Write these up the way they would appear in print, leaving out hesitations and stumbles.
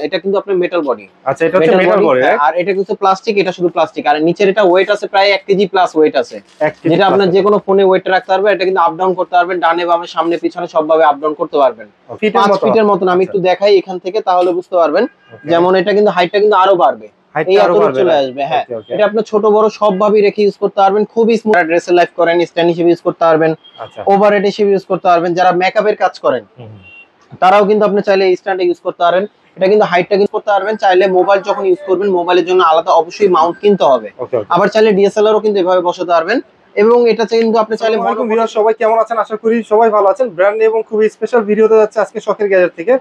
এটা কিন্তু আপনার মেটাল বডি। আচ্ছা, এটা হচ্ছে মেটাল বডি আর এটা কিন্তু প্লাস্টিক, এটা শুধু প্লাস্টিক। আর নিচের এটা ওয়েট আছে প্রায় 1 কেজি প্লাস ওয়েট আছে, যেটা আপনার যে কোনো ফোনে ওয়েট রাখতে পারবে। এটা কিন্তু আপ ডাউন করতে পারবেন, ডানে বামে সামনে পিছনে সবভাবে আপ ডাউন করতে পারবেন। 5 ফিটের মতন। আমি একটু দেখাই এখান থেকে, তাহলে বুঝতে পারবেন। যেমন এটা কিন্তু হাইটটা কিন্তু আরো বাড়বে, এই এতটুকু চলে আসবে। হ্যাঁ, এটা আপনি ছোট বড় সবভাবে রেখে ইউজ করতে পারবেন, খুবই স্মুথ। ড্রেসের লাইফ করেন, স্ট্যান্ড হিসেবে ইউজ করতে পারবেন, ওভারহেড হিসেবে ইউজ করতে পারবেন। যারা মেকআপের কাজ করেন তারাও কিন্তু আপনি চাইলে স্ট্যান্ডে ইউজ করতে পারেন। এটা কিন্তু হাইটটা কিন্তু করতে পারবেন। চাইলে মোবাইল যখন ইউজ করবেন, মোবাইলের জন্য আলাদা অবশ্যই মাউন্ট কিনতে হবে। আবার চাইলে ডিএসএলআরও কিন্তু এভাবে বসাতে পারবেন। এবং এটা কিন্তু আপনি চাইলে সবাই কেমন আছেন, আশা করি সবাই ভালো আছেন। ব্র্যান্ড এবং খুবই স্পেশাল ভিডিওতে যাচ্ছে আজকে শখের গ্যাজেট থেকে।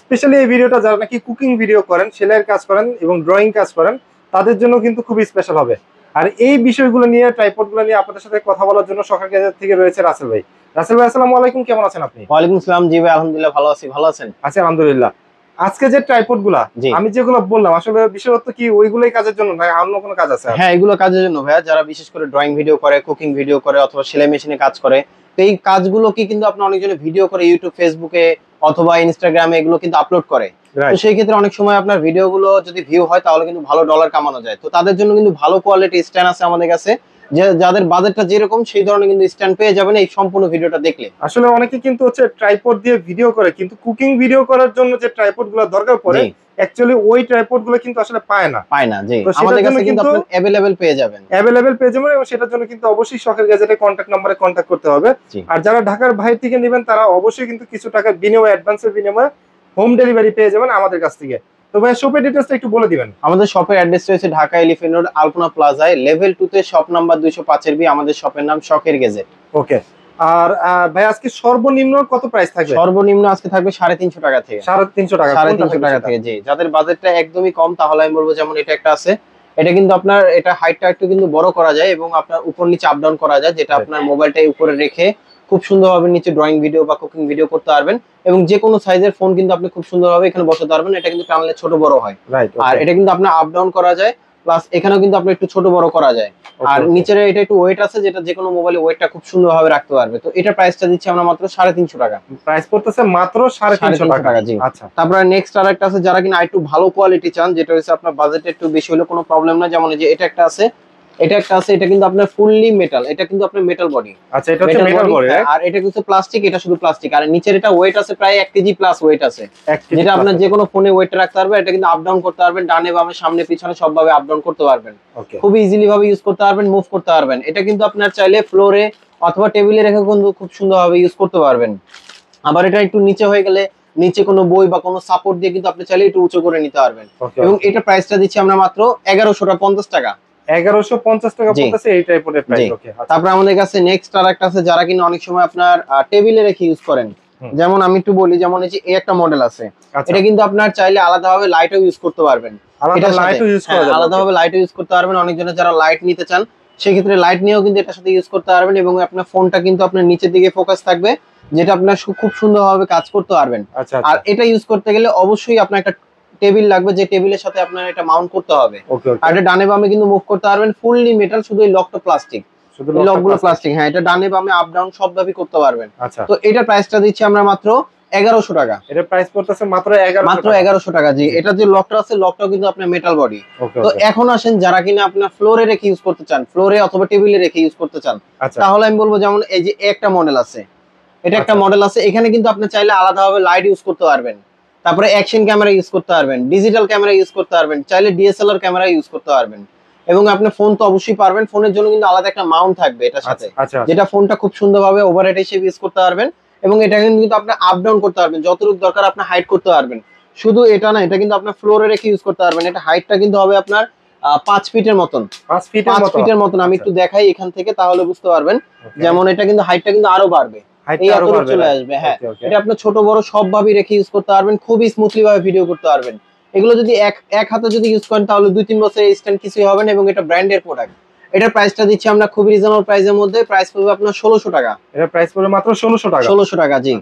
স্পেশালি এই ভিডিওটা যারা নাকি কুকিং ভিডিও করেন, সেলাইয়ের কাজ করেন এবং ড্রয়িং কাজ করেন, তাদের জন্য কিন্তু খুবই স্পেশাল হবে। আর এই বিষয়গুলো নিয়ে, ট্রাইপডগুলো নিয়ে আপনাদের সাথে কথা বলার জন্য শখের গ্যাজেট থেকে রয়েছে রাসেল ভাই। রাসেল ভাই, আসসালামু আলাইকুম, কেমন আছেন আপনি? ওয়ালাইকুম আসসালাম। জি ভাই, আলহামদুলিল্লাহ ভালো আছি। ভালো আছেন? আচ্ছা, আলহামদুলিল্লাহ। আজকে যে ট্রাইপডগুলা আমি যেগুলো বললাম, আসলে বিষয়ত কি ওইগুলোই কাজের জন্য না অন্য কোনো কাজ আছে? হ্যাঁ, এগুলো কাজের জন্য ভাইয়া। যারা বিশেষ করে ড্রয়িং ভিডিও করে, কুকিং ভিডিও করে, অথবা সেলাই মেশিনে কাজ করে, তো এই কাজগুলো কি কিন্তু আপনি অনেকজনে ভিডিও করে ইউটিউব, ফেসবুকে অথবা ইনস্টাগ্রামে এগুলো কিন্তু আপলোড করে। তো সেই ক্ষেত্রে অনেক সময় আপনার ভিডিওগুলো যদি ভিউ হয় তাহলে কিন্তু ভালো ডলার কামানো যায়। তো তাদের জন্য কিন্তু ভালো কোয়ালিটি স্ট্যান্ড আছে আমাদের কাছে, যে যাদের বাজেটটা যেরকম সেই ধরনের কিন্তু স্ট্যান্ড পেয়ে যাবেন এই সম্পূর্ণ ভিডিওটা দেখলে। আসলে অনেকে কিন্তু হচ্ছে ট্রাইপড দিয়ে ভিডিও করে, কিন্তু কুকিং ভিডিও করার জন্য যে ট্রাইপডগুলো দরকার পড়ে, অ্যাকচুয়ালি ওই ট্রাইপডগুলো কিন্তু আসলে পায় না। জি, আমাদের কাছে কিন্তু আপনি अवेलेबल পেয়ে যাবেন। এবং সেটার জন্য কিন্তু অবশ্যই শখের গ্যাজেটে কন্টাক্ট নম্বরে কন্টাক্ট করতে হবে। আর যারা ঢাকার বাইরে থেকে নেবেন তারা অবশ্যই কিন্তু কিছু টাকা বিনিময়ে, অ্যাডভান্সের বিনিময়ে হোম ডেলিভারি পেয়ে যাবেন আমাদের কাছ থেকে। তো ভাই, শপের ডিটেইলসটা একটু বলে দিবেন। আমাদের শপের অ্যাড্রেস রয়েছে ঢাকা এলিফ্যান্ট রোড আলপনা প্লাজায় লেভেল 2 তে শপ নাম্বার 205 এর বি। আমাদের শপের নাম শখের গ্যাজেট। ওকে। আর ভাই, আজকে সর্বনিম্ন কত প্রাইস থাকবে? সর্বনিম্ন আজকে থাকবে 350 টাকা থেকে। 350 টাকা? 350 টাকা থেকে। জি, যাদের বাজেটটা একদমই কম তাহলে আমি বলবো, যেমন এটা একটা আছে, এটা কিন্তু আপনার এটা হাইটটা একটু কিন্তু বড় করা যায় এবং আপনার উপর নিচে আপ ডাউন করা যায়, যেটা আপনার মোবাইলটাই উপরে রেখে খুব সুন্দরভাবে নিচে ড্রয়িং ভিডিও বা কুকিং ভিডিও করতে পারবেন। এবং যে কোনো সাইজের ফোন কিন্তু আপনি খুব সুন্দরভাবে এখানে বসাতে পারবেন। এটা কিন্তু টানলে ছোট বড় হয়। আর এটা কিন্তু আপনার আপ ডাউন করা যায়, প্লাস এখানেও কিন্তু আপনি একটু ছোট বড় করা যায়। আর নিচের এটা একটু ওয়েট আছে, যেটা যে কোনো মোবাইলে ওয়েটটা খুব সুন্দরভাবে রাখতে পারবে। তো এটা প্রাইসটা দিচ্ছি আমরা মাত্র 350 টাকা। প্রাইস পড়তেছে মাত্র 350 টাকা। জি। আচ্ছা, তারপরে নেক্সট আরেকটা আছে, যারা কিনা একটু ভালো কোয়ালিটি চান, যেটা হচ্ছে আপনার বাজেট একটু বেশি হলে কোনো প্রবলেম না। যেমন এই যে এটা একটা আছে, এটা কিন্তু আপনার ফুললি মেটাল, এটা কিন্তু আপনার মেটাল বডি। আচ্ছা, এটা হচ্ছে মেটাল বডি। আর এটা কিন্তু প্লাস্টিক, এটা শুধু প্লাস্টিক। আর নিচের এটা ওয়েট আছে প্রায় 1 কেজি প্লাস ওয়েট আছে, যেটা আপনার যে কোনো ফোনে ওয়েট রাখতে পারবে। এটা কিন্তু আপ ডাউন করতে পারবেন, ডানে বামে সামনে পিছনে সবভাবে আপ ডাউন করতে পারবেন। খুব ইজিলি ভাবে ইউজ করতে পারবেন, মুভ করতে পারবেন। এটা কিন্তু আপনার চাইলে ফ্লোরে অথবা টেবিলে রেখে কিন্তু খুব সুন্দরভাবে ইউজ করতে পারবেন। আবার এটা একটু নিচে হয়ে গেলে নিচে কোনো বই বা কোনো সাপোর্ট দিয়ে কিন্তু আপনি চাইলে একটু উঁচু করে নিতে পারবেন। এবং এটা প্রাইসটা দিচ্ছি আমরা মাত্র 1150 টাকা। 1150 টাকা পড়তেছে এই টাইপের প্রাইস। ওকে। তারপর আমাদের কাছে নেক্সট আরেকটা আছে, যারা কিনা অনেক সময় আপনার টেবিলে রেখে ইউজ করেন। যেমন আমি একটু বলি, যেমন এই যে একটা মডেল আছে, এটা কিন্তু আপনার চাইলে আলাদাভাবে লাইটও ইউজ করতে পারবেন। আলাদাভাবে লাইটও ইউজ করতে পারবেন। অনেকজনের যারা লাইট নিতে চান সেক্ষেত্রে লাইট নিয়েও কিন্তু এটার সাথে ইউজ করতে পারবেন। এবং আপনার ফোনটা কিন্তু আপনার নিচের দিকে ফোকাস থাকবে, যেটা আপনার খুব সুন্দরভাবে কাজ করতে পারবেন। আর এটা ইউজ করতে গেলে অবশ্যই আপনার একটা টেবিল লাগবে, যে টেবিলের সাথে আপনার এটা মাউন্ট করতে হবে। আর এটা ডানে বামে কিন্তু মুভ করতে পারবেন, ফুললি মেটাল, শুধু এই লকটা প্লাস্টিক, লকগুলো প্লাস্টিক। হ্যাঁ, এটা ডানে বামে আপ ডাউন সবভাবে করতে পারবেন। তো এটা প্রাইসটা দিচ্ছি আমরা মাত্র 1100 টাকা। এটা প্রাইস পড়তেছে মাত্র 1100 টাকা। জি, এটা যে লকটা আছে, লকটাও কিন্তু আপনার মেটাল বডি। তো এখন আসেন, যারা কিনা আপনার ফ্লোরে রেখে ইউজ করতে চান, ফ্লোরে অথবা টেবিলে রেখে ইউজ করতে চান, তাহলে আমি বলবো, যেমন এই যে একটা মডেল আছে, এটা একটা মডেল আছে, এখানে কিন্তু আপনি চাইলে আলাদাভাবে লাইট ইউজ করতে পারবেন। তারপরে অ্যাকশন ক্যামেরা ইউজ করতে পারবেন, ডিজিটাল ক্যামেরা ইউজ করতে পারবেন, চাইলে ডিএসএলআর ক্যামেরা ইউজ করতে পারবেন। এবং আপনি ফোন তো অবশ্যই পারবেন, ফোনের জন্য কিন্তু আলাদা একটা মাউন্ট থাকবে এটার সাথে, যেটা ফোনটা খুব সুন্দরভাবে ওভারহেড হিসেবে ইউজ করতে পারবেন। এবং এটা কিন্তু আপনি আপ ডাউন করতে পারবেন, যতটুকু দরকার আপনি হাইট করতে পারবেন। শুধু এটা না, এটা কিন্তু আপনার ফ্লোরে রেখে ইউজ করতে পারবেন। এটা হাইটটা কিন্তু হবে আপনার 5 ফিটের মতন। 5 ফিটের মতন। আমি একটু দেখাই এখান থেকে, তাহলে বুঝতে পারবেন। যেমন এটা কিন্তু হাইটটা কিন্তু আরো বাড়বে, এই এতটুকু চলে আসবে। হ্যাঁ, এটা আপনি ছোট বড় সবভাবে রেখে ইউজ করতে পারবেন, খুবই স্মুথলি ভাবে ভিডিও করতে পারবেন। এগুলো যদি এক হাতে যদি ইউজ করেন তাহলে 2-3 বছর স্ট্যান্ড কিছুই হবে না। এবং এটা ব্র্যান্ডের প্রোডাক্ট। এটার প্রাইসটা দিচ্ছি আমরা খুবই রিজনেবল প্রাইসের মধ্যে। প্রাইস পড়বে আপনার 1600 টাকা। এটা প্রাইস পড়বে মাত্র 1600 টাকা। 1600 টাকা। জি,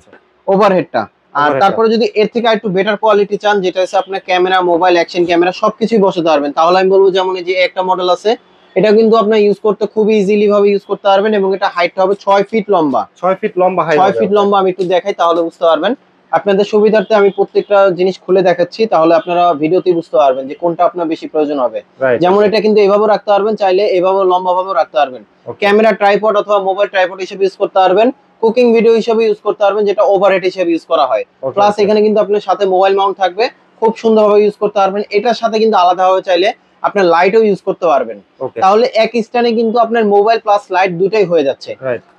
ওভারহেডটা। আর তারপরে যদি এর থেকে একটু বেটার কোয়ালিটি চান, যেটা হচ্ছে আপনার ক্যামেরা, মোবাইল, অ্যাকশন ক্যামেরা সবকিছুই বসাতে পারবেন, তাহলে আমি বলবো, যেমন এই যে একটা মডেল আছে, এটা কিন্তু আপনার ইউজ করতে খুবই ইজিলি ভাবে ইউজ করতে পারবেন। এবং এটা হাইটটা হবে 6 ফিট লম্বা। 6 ফিট লম্বা। 6 ফিট লম্বা। আমি একটু দেখাই তাহলে বুঝতে পারবেন। আপনাদের সুবিধার্থে আমি প্রত্যেকটা জিনিস খুলে দেখাচ্ছি, তাহলে আপনারা ভিডিওতে বুঝতে পারবেন যে কোনটা আপনার বেশি প্রয়োজন হবে। যেমন এটা কিন্তু এভাবেও রাখতে পারবেন, চাইলে এভাবেও লম্বা ভাবেও রাখতে পারবেন। ক্যামেরা ট্রাইপড অথবা মোবাইল ট্রাইপড হিসেবে ইউজ করতে পারবেন, কুকিং ভিডিও হিসেবে ইউজ করতে পারবেন, যেটা ওভারহেড হিসেবে ইউজ করা হয়। প্লাস এখানে কিন্তু আপনার সাথে মোবাইল মাউন্ট থাকবে, খুব সুন্দরভাবে ইউজ করতে পারবেন। এটার সাথে কিন্তু আলাদাভাবে চাইলে আপনার লাইটও ইউজ করতে পারবেন। তাহলে এক স্ট্যান্ডে কিন্তু আপনার মোবাইল প্লাস লাইট দুটাই হয়ে যাচ্ছে।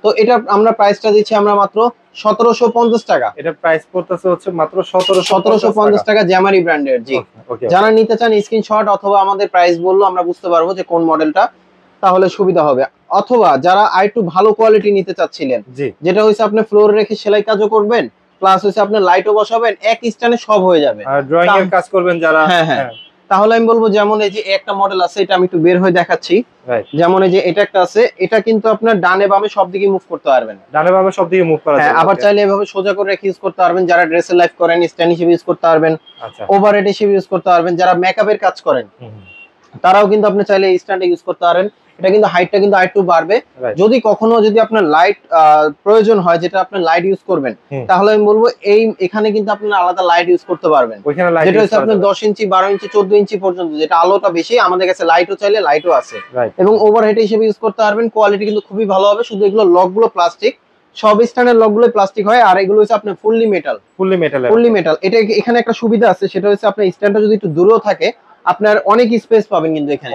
তো এটা আমরা প্রাইসটা দিচ্ছি আমরা মাত্র 1750 টাকা। এটা প্রাইস পড়তেছে হচ্ছে মাত্র 1750 টাকা জ্যামারি ব্র্যান্ডের। জি, যারা নিতে চান স্ক্রিনশট অথবা আমাদের প্রাইস বললো আমরা বুঝতে পারবো যে কোন মডেলটা, তাহলে সুবিধা হবে। অথবা যারা আরেকটু ভালো কোয়ালিটি নিতে চাচ্ছিলেন, যেটা হইছে আপনি ফ্লোর রেখে সেলাই কাজও করবেন, প্লাস হইছে আপনি লাইটও বসাবেন, এক স্ট্যান্ডে সব হয়ে যাবে। আর ড্রয়িং এর কাজ করবেন যারা, হ্যাঁ, তাহলে আমি বলবো যেমন এই যে একটা মডেল আছে, এটা আমি একটু বের হয়ে দেখাচ্ছি। যেমন এই যে এটা একটা আছে, এটা কিন্তু আপনার ডানে বামে সব দিকে মুভ করতে পারবেন। ডানে বামে সব দিকে মুভ করা যাবে। আবার চাইলে এভাবে সোজা করে রেখে ইউজ করতে পারবেন। যারা ড্রেসের লাইফ করেন স্ট্যান্ড হিসেবে ইউজ করতে পারবেন, ওভারহেড হিসেবে ইউজ করতে পারবেন। যারা মেকআপের কাজ করেন তারাও কিন্তু আপনি চাইলে এই স্ট্যান্ডে ইউজ করতে পারেন। এটা কিন্তু হাইটটা কিন্তু আরেকটু বাড়বে। যদি কখনো যদি আপনার লাইট প্রয়োজন হয়, যেটা আপনি লাইট ইউজ করবেন, তাহলে আমি বলবো এখানে কিন্তু আপনি আলাদা লাইট ইউজ করতে পারবেন। যেটা হচ্ছে আপনি 10 ইঞ্চি 12 ইঞ্চি 14 ইঞ্চি পর্যন্ত, যেটা আলোটা বেশি, আমাদের কাছে লাইটও চাইলে লাইটও আছে। এবং ওভারহেড হিসেবে ইউজ করতে পারবেন। কোয়ালিটি কিন্তু খুবই ভালো হবে। শুধু এগুলো লকগুলো প্লাস্টিক, সব স্ট্যান্ডের লকগুলো প্লাস্টিক হয়, আর এগুলো হচ্ছে আপনার ফুললি মেটাল। এটা এখানে একটা সুবিধা আছে, সেটা হচ্ছে আপনার স্ট্যান্ডটা যদি একটু দূরেও থাকে, আপনার অনেক স্পেস পাবেন কিন্তু এখানে।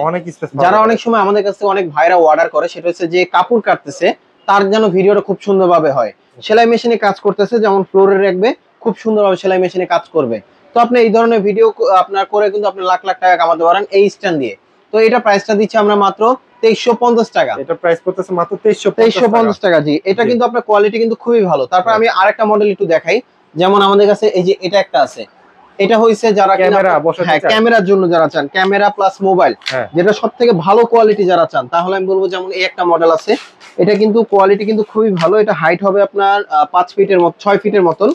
যারা অনেক সময় আমাদের কাছে অনেক ভাইরা অর্ডার করে, সেটা হচ্ছে যে কাপড় কাটতেছে, তার যেন ভিডিওটা খুব সুন্দরভাবে হয়। সেলাই মেশিনে কাজ করতেছে, যেমন ফ্লোরে রাখবে, খুব সুন্দরভাবে সেলাই মেশিনে কাজ করবে। তো আপনি এই ধরনের ভিডিও আপনার করে কিন্তু আপনি লাখ লাখ টাকা কামাতে পারেন এই স্ট্যান্ড দিয়ে। তো এটা প্রাইসটা দিচ্ছি আমরা মাত্র 2350 টাকা। এটা প্রাইস করতেছে মাত্র 2350 টাকা। জি, এটা কিন্তু আপনার কোয়ালিটি কিন্তু খুবই ভালো। তারপর আমি আরেকটা মডেল একটু দেখাই। যেমন আমাদের কাছে এই যে এটা একটা আছে, এটা হইছে যারা ক্যামেরার জন্য যারা চান, ক্যামেরা প্লাস মোবাইল, যেটা সবথেকে ভালো কোয়ালিটি যারা চান, তাহলে আমি বলবো যেমন এই একটা মডেল আছে। এটা কিন্তু কোয়ালিটি কিন্তু খুবই ভালো। এটা হাইট হবে আপনার 5 ফিটের মত 6 ফিটের মতন,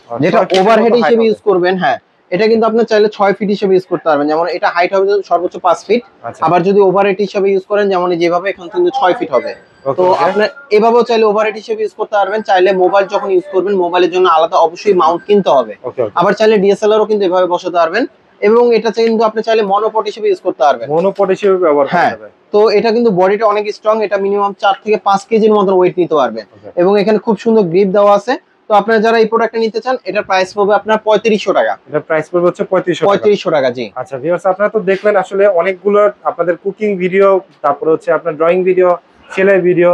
যেটা ওভারহেড হিসেবে ইউজ করবেন। হ্যাঁ, এটা কিন্তু আপনি চাইলে 6 ফিট হিসেবে ইউজ করতে পারবেন। যেমন এটা হাইট হবে সর্বোচ্চ 5 ফিট। আবার যদি ওভারহেড হিসেবে ইউজ করেন, যেমন যেভাবে এখন কিন্তু 6 ফিট হবে। তো আপনি এভাবেও চাইলে ওভারহেড হিসেবে ইউজ করতে পারবেন। চাইলে মোবাইল যখন ইউজ করবেন, মোবাইলের জন্য আলাদা অবশ্যই মাউন্ট কিনতে হবে। আবার চাইলে ডিএসএলআরও কিন্তু এভাবে বসাতে পারবেন। এবং এটা কিন্তু আপনি চাইলে মনোপট হিসেবে ইউজ করতে পারবেন। মনোপট হিসেবে ব্যবহার করা যাবে। তো এটা কিন্তু বডিটা অনেক স্ট্রং, এটা মিনিমাম 4 থেকে 5 কেজির মতো ওয়েট নিতে পারবে। এবং এখানে খুব সুন্দর গ্রিপ দেওয়া আছে। তো আপনারা যারা এই প্রোডাক্টটা নিতে চান, এটার প্রাইস পড়বে আপনার 3500 টাকা। এটা প্রাইস পড়বে হচ্ছে 3500 টাকা। জি, আচ্ছা ভিউয়ার্স, আপনারা তো দেখলেন আসলে অনেকগুলো আপনাদের কুকিং ভিডিও, তারপর হচ্ছে আপনার ড্রয়িং ভিডিও, সেলাই ভিডিও,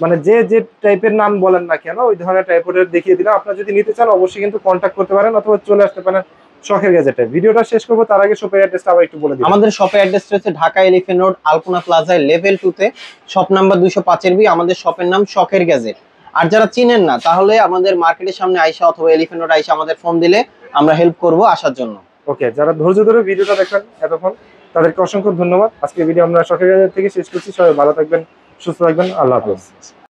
মানে যে যে টাইপের নাম বলেন না কেন, ওই ধরনের টাইপের দেখিয়ে দিলাম। আপনারা যদি নিতে চান অবশ্যই কিন্তু কন্ট্যাক্ট করতে পারেন, অথবা চলে আসতে পারেন শখের গ্যাজেটে। ভিডিওটা শেষ করব তার আগে শপের অ্যাড্রেসটা আবার একটু বলে দিন। আমাদের শপের অ্যাড্রেসটা হচ্ছে ঢাকা এলিফ্যান্ট রোড আলপনা প্লাজায় লেভেল 2 তে, শপ নাম্বার 205 বি। আমাদের শপের নাম শখের গ্যাজেট। আর যারা চিনেন না, তাহলে আমাদের মার্কেটের সামনে আইসা অথবা এলিফ্যান্ট রোড আইসা আমাদের ফোন দিলে আমরা হেল্প করব আসার জন্য। ওকে, যারা ধৈর্য ধরে ভিডিওটা দেখলেন এতক্ষণ, তাদেরকে অসংখ্য ধন্যবাদ। আজকে ভিডিও আমরা শখের গ্যাজেট থেকে শেষ করছি। সবাই ভালো থাকবেন, সুস্থ থাকবেন। আল্লাহ হাফেজ।